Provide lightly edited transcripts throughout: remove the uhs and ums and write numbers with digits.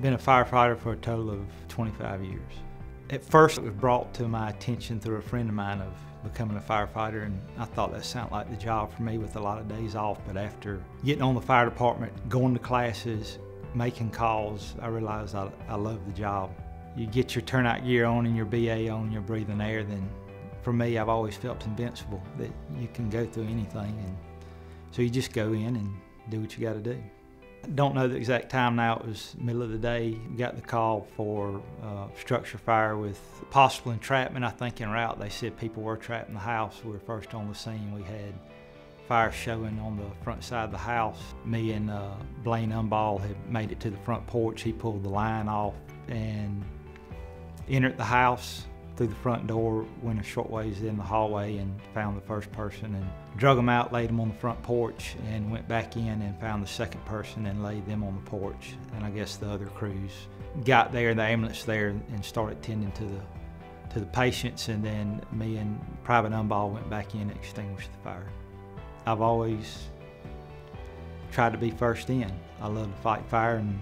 Been a firefighter for a total of 25 years. At first it was brought to my attention through a friend of mine of becoming a firefighter, and I thought that sounded like the job for me with a lot of days off, but after getting on the fire department, going to classes, making calls, I realized I love the job. You get your turnout gear on and your BA on, you're breathing air, then for me I've always felt invincible, that you can go through anything, and so you just go in and do what you got to do. I don't know the exact time now, it was middle of the day. We got the call for structure fire with possible entrapment. I think en route they said people were trapped in the house. We were first on the scene. We had fire showing on the front side of the house. Me and Blaine Umball had made it to the front porch. He pulled the line off and entered the house through the front door, went a short ways in the hallway and found the first person and drug them out, laid them on the front porch, and went back in and found the second person and laid them on the porch. And I guess the other crews got there, the ambulance there, and started tending to the patients, and then me and Private Umball went back in and extinguished the fire. I've always tried to be first in. I love to fight fire, and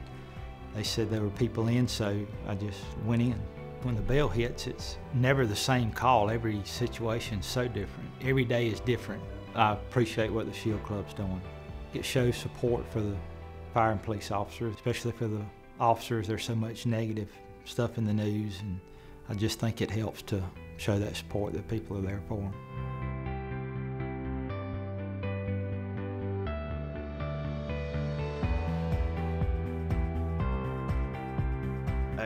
they said there were people in, so I just went in. When the bell hits, it's never the same call. Every situation's so different. Every day is different. I appreciate what the Shield Club's doing. It shows support for the fire and police officers, especially for the officers. There's so much negative stuff in the news, and I just think it helps to show that support that people are there for them.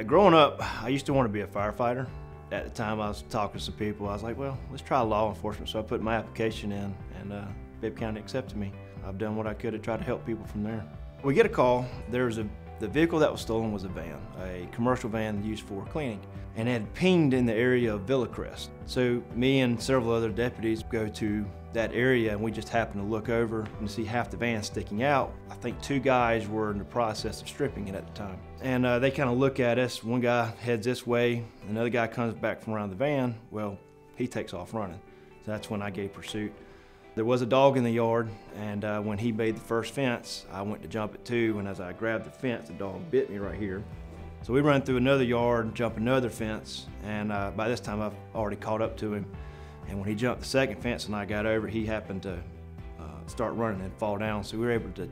Growing up, I used to want to be a firefighter. At the time, I was talking to some people. I was like, well, let's try law enforcement. So I put my application in, and Bibb County accepted me. I've done what I could to try to help people from there. We get a call. The vehicle that was stolen was a van, a commercial van used for cleaning, and it had pinged in the area of Villacrest. So me and several other deputies go to that area, and we just happened to look over and see half the van sticking out. I think two guys were in the process of stripping it at the time. And they kind of look at us. One guy heads this way, another guy comes back from around the van. Well, he takes off running. So that's when I gave pursuit. There was a dog in the yard, and when he made the first fence, I went to jump it too, and as I grabbed the fence, the dog bit me right here. So we run through another yard, jump another fence, and by this time I've already caught up to him. And when he jumped the second fence and I got over, he happened to start running and fall down, so we were able to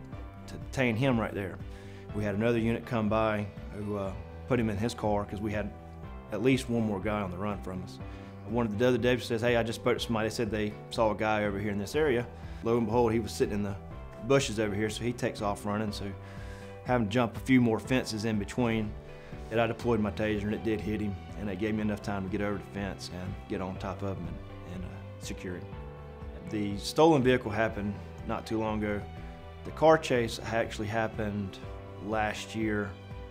detain him right there. We had another unit come by who put him in his car because we had at least one more guy on the run from us. One of the other deputies says, hey, I just spoke to somebody. They said they saw a guy over here in this area. Lo and behold, he was sitting in the bushes over here, so he takes off running. So having to jump a few more fences in between, and I deployed my taser, and it did hit him, and it gave me enough time to get over the fence and get on top of him and secure him. The stolen vehicle happened not too long ago. The car chase actually happened last year.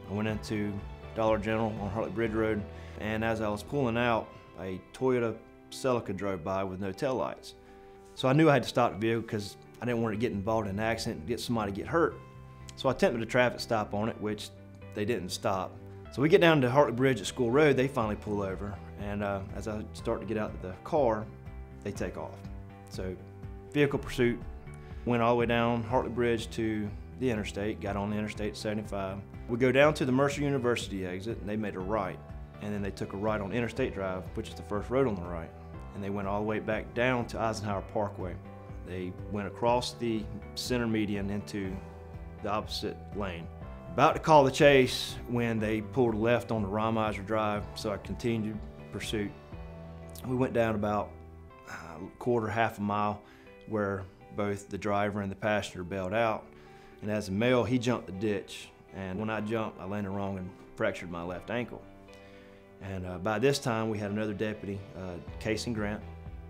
I went into Dollar General on Hartley Bridge Road, and as I was pulling out, a Toyota Celica drove by with no taillights. So I knew I had to stop the vehicle because I didn't want to get involved in an accident and get somebody get hurt. So I attempted a traffic stop on it, which they didn't stop. So we get down to Hartley Bridge at School Road, they finally pull over, and as I start to get out of the car, they take off. So vehicle pursuit, went all the way down Hartley Bridge to the interstate, got on the interstate 75. We go down to the Mercer University exit, and they made a right. And then they took a right on Interstate Drive, which is the first road on the right. And they went all the way back down to Eisenhower Parkway. They went across the center median into the opposite lane. About to call the chase when they pulled left on the Romizer Drive, so I continued pursuit. We went down about half a mile where both the driver and the passenger bailed out. And as a male, he jumped the ditch. And when I jumped, I landed wrong and fractured my left ankle. And by this time, we had another deputy, Casey Grant.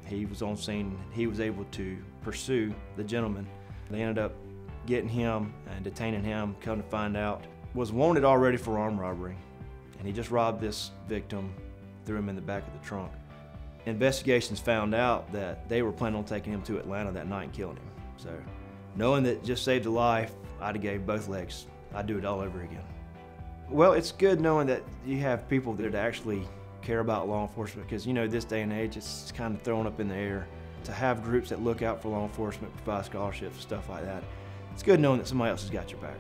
He was on scene. He was able to pursue the gentleman. They ended up getting him and detaining him. Come to find out, was wanted already for armed robbery. And he just robbed this victim, threw him in the back of the trunk. Investigations found out that they were planning on taking him to Atlanta that night and killing him. So knowing that just saved a life, I'd have gave both legs. I'd do it all over again. Well, it's good knowing that you have people that actually care about law enforcement because, you know, this day and age, it's kind of thrown up in the air. To have groups that look out for law enforcement, provide scholarships and stuff like that, it's good knowing that somebody else has got your back.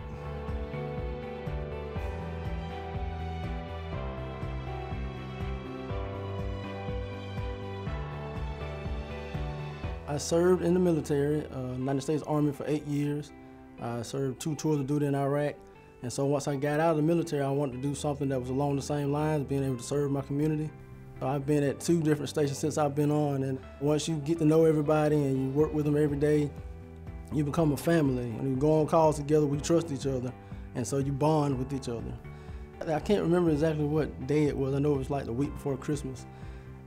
I served in the military, United States Army for 8 years. I served 2 tours of duty in Iraq. And so once I got out of the military, I wanted to do something that was along the same lines, being able to serve my community. So I've been at 2 different stations since I've been on, and once you get to know everybody and you work with them every day, you become a family. When you go on calls together, we trust each other, and so you bond with each other. I can't remember exactly what day it was. I know it was like the week before Christmas,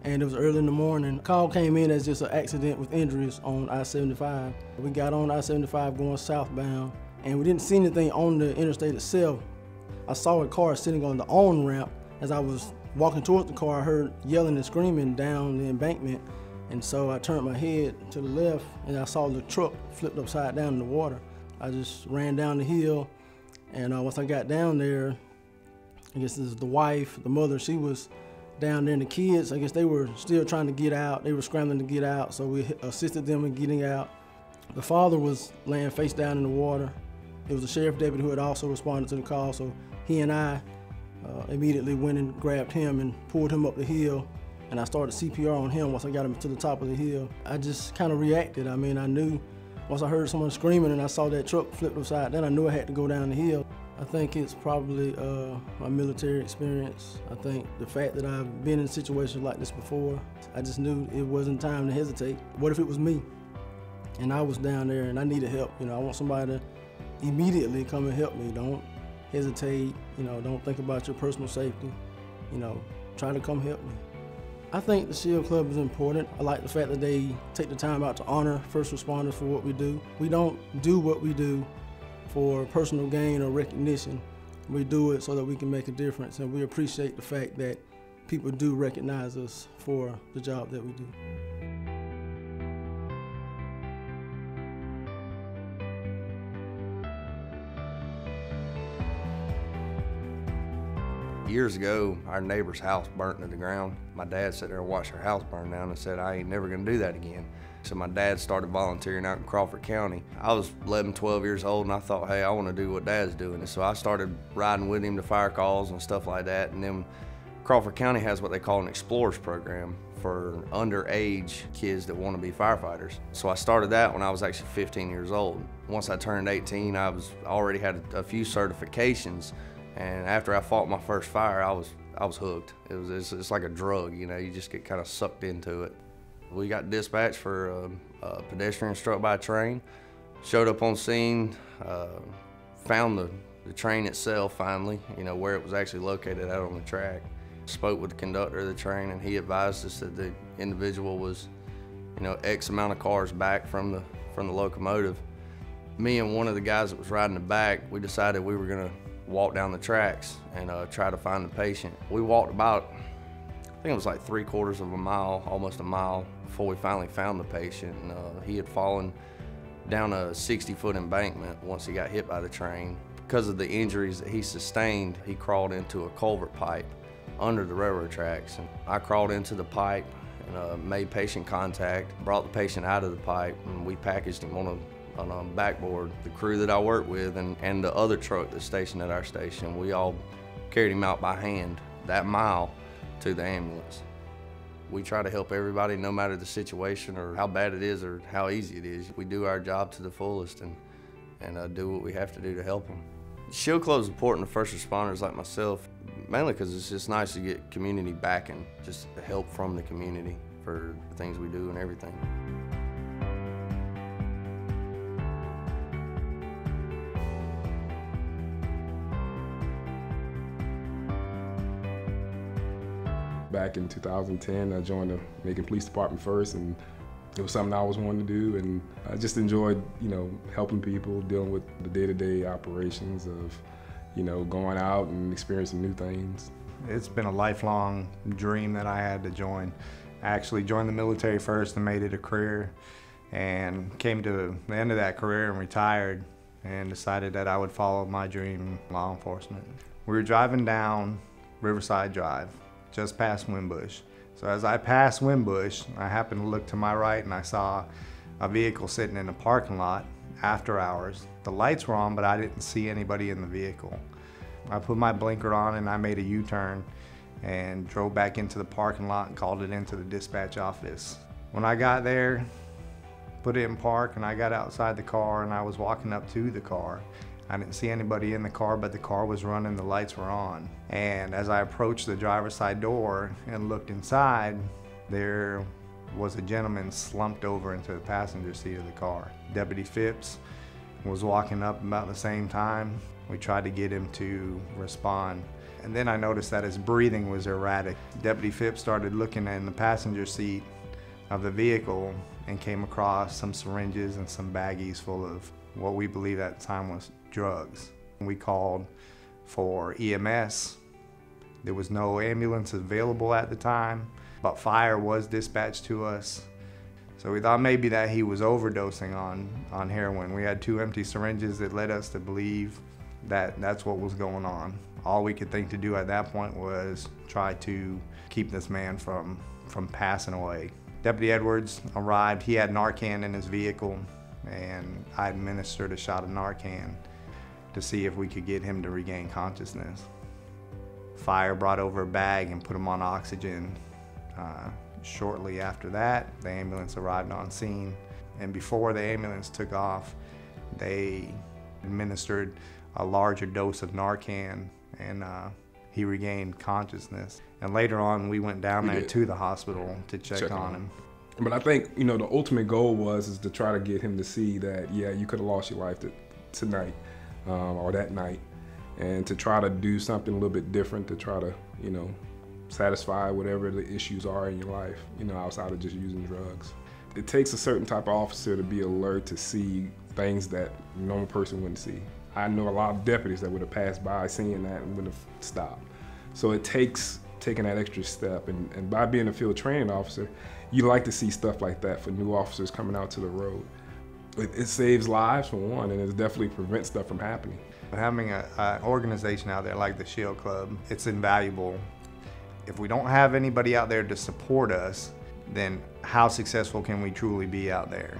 and it was early in the morning. The call came in as just an accident with injuries on I-75. We got on I-75 going southbound, and we didn't see anything on the interstate itself. I saw a car sitting on the on-ramp. As I was walking towards the car, I heard yelling and screaming down the embankment, and so I turned my head to the left, and I saw the truck flipped upside down in the water. I just ran down the hill, and once I got down there, I guess this is the wife, the mother, she was down there, and the kids, I guess they were still trying to get out. They were scrambling to get out, so we assisted them in getting out. The father was laying face down in the water. It was a sheriff deputy who had also responded to the call, so he and I immediately went and grabbed him and pulled him up the hill, and I started CPR on him once I got him to the top of the hill. I just kind of reacted. I mean, I knew once I heard someone screaming and I saw that truck flipped upside down, I knew I had to go down the hill. I think it's probably my military experience. I think the fact that I've been in situations like this before, I just knew it wasn't time to hesitate. What if it was me? And I was down there and I needed help. You know, I want somebody to immediately come and help me. Don't hesitate, you know, don't think about your personal safety. You know, try to come help me. I think the SHIELD Club is important. I like the fact that they take the time out to honor first responders for what we do. We don't do what we do for personal gain or recognition. We do it so that we can make a difference, and we appreciate the fact that people do recognize us for the job that we do. Years ago, our neighbor's house burnt to the ground. My dad sat there and watched her house burn down and said, I ain't never gonna do that again. So my dad started volunteering out in Crawford County. I was 11, 12 years old, and I thought, hey, I wanna do what Dad's doing. And so I started riding with him to fire calls and stuff like that. And then Crawford County has what they call an Explorers program for underage kids that wanna be firefighters. So I started that when I was actually 15 years old. Once I turned 18, I already had a few certifications. And after I fought my first fire, I was hooked. It's like a drug, you know, you just get kind of sucked into it. We got dispatched for a pedestrian struck by a train, showed up on scene, found the train itself finally, you know, where it was actually located out on the track. Spoke with the conductor of the train, and he advised us that the individual was, you know, X amount of cars back from the locomotive. Me and one of the guys that was riding the back, we decided we were gonna walk down the tracks and try to find the patient. We walked about, I think it was like 3/4 of a mile, almost a mile, before we finally found the patient. And he had fallen down a 60-foot embankment once he got hit by the train. Because of the injuries that he sustained, he crawled into a culvert pipe under the railroad tracks. And I crawled into the pipe and made patient contact, brought the patient out of the pipe, and we packaged him on a backboard. The crew that I work with and the other truck that's stationed at our station, we all carried him out by hand that mile to the ambulance. We try to help everybody no matter the situation or how bad it is or how easy it is. We do our job to the fullest and do what we have to do to help them. SHIELD Club is important to first responders like myself, mainly because it's just nice to get community backing, just help from the community for the things we do and everything. Back in 2010, I joined the Macon Police Department first, and it was something I always wanted to do, and I just enjoyed, you know, helping people, dealing with the day-to-day operations of, you know, going out and experiencing new things. It's been a lifelong dream that I had to join. I actually joined the military first and made it a career, and came to the end of that career and retired and decided that I would follow my dream in law enforcement. We were driving down Riverside Drive, just past Windbush. So as I passed Windbush, I happened to look to my right and I saw a vehicle sitting in a parking lot after hours. The lights were on, but I didn't see anybody in the vehicle. I put my blinker on and I made a U-turn and drove back into the parking lot and called it into the dispatch office. When I got there, put it in park, and I got outside the car and I was walking up to the car. I didn't see anybody in the car, but the car was running, the lights were on. And as I approached the driver's side door and looked inside, there was a gentleman slumped over into the passenger seat of the car. Deputy Phipps was walking up about the same time. We tried to get him to respond. And then I noticed that his breathing was erratic. Deputy Phipps started looking in the passenger seat of the vehicle and came across some syringes and some baggies full of what we believe at the time was drugs. We called for EMS. There was no ambulance available at the time, but fire was dispatched to us. So we thought maybe that he was overdosing on heroin. We had 2 empty syringes that led us to believe that that's what was going on. All we could think to do at that point was try to keep this man from passing away. Deputy Edwards arrived. He had Narcan in his vehicle, and I administered a shot of Narcan to see if we could get him to regain consciousness. Fire brought over a bag and put him on oxygen. Shortly after that, the ambulance arrived on scene, and before the ambulance took off, they administered a larger dose of Narcan, and he regained consciousness. And later on, we went down there to the hospital to check on him. But I think, you know, the ultimate goal was to try to get him to see that, yeah, you could have lost your life tonight or that night, and to try to do something a little bit different to try to, you know, satisfy whatever the issues are in your life, you know, outside of just using drugs. It takes a certain type of officer to be alert to see things that a normal person wouldn't see. I know a lot of deputies that would have passed by seeing that and would have stopped. So it takes taking that extra step, and by being a field training officer, you like to see stuff like that for new officers coming out to the road. It saves lives for one, and it definitely prevents stuff from happening. Having an organization out there like the Shield Club, it's invaluable. If we don't have anybody out there to support us, then how successful can we truly be out there?